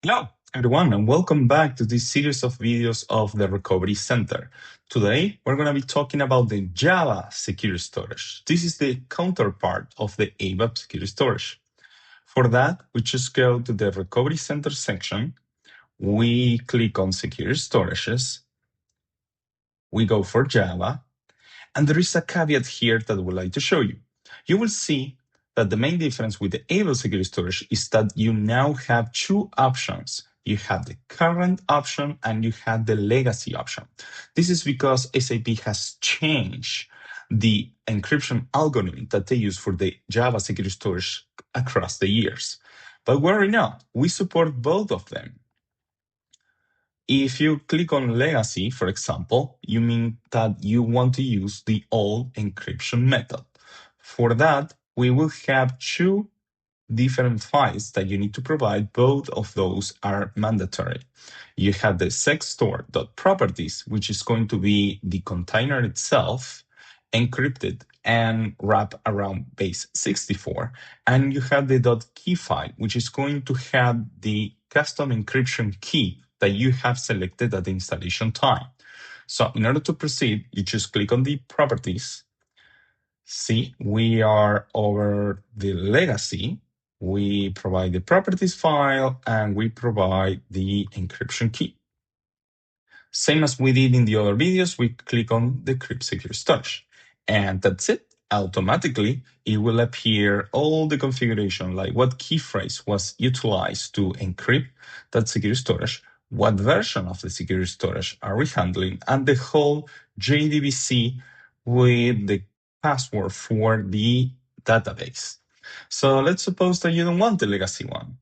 Hello, everyone, and welcome back to this series of videos of the Recovery Center. Today, we're going to be talking about the Java Secure Storage. This is the counterpart of the ABAP Secure Storage. For that, we just go to the Recovery Center section. We click on Secure Storages. We go for Java. And there is a caveat here that I would like to show you. You will see that the main difference with the ABAP Secure Storage is that you now have two options. You have the current option and you have the legacy option. This is because SAP has changed the encryption algorithm that they use for the Java Secure Storage across the years. But worry not, we support both of them. If you click on legacy, for example, you mean that you want to use the old encryption method. For that, we will have two different files that you need to provide. Both of those are mandatory. You have the secstore.properties, which is going to be the container itself, encrypted and wrapped around base 64. And you have the .key file, which is going to have the custom encryption key that you have selected at the installation time. So in order to proceed, you just click on the properties. See, we are over the legacy. We provide the properties file and we provide the encryption key. Same as we did in the other videos, we click on Decrypt Secure Storage. And that's it. Automatically, it will appear all the configuration, like what key phrase was utilized to encrypt that secure storage, what version of the secure storage are we handling, and the whole JDBC with the password for the database. So let's suppose that you don't want the legacy one.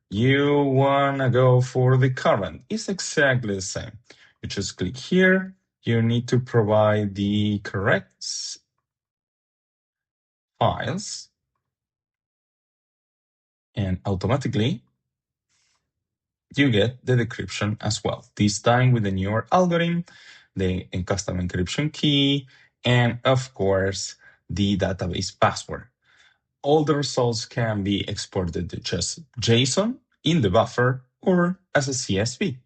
You want to go for the current. It's exactly the same. You just click here. You need to provide the correct files. And automatically, you get the decryption as well. This time with the newer algorithm, the custom encryption key, and of course, the database password. All the results can be exported to just JSON in the buffer or as a CSV.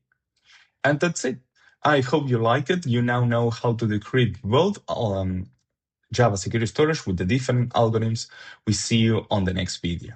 And that's it. I hope you like it. You now know how to decrypt both Java Security Storage with the different algorithms. We see you on the next video.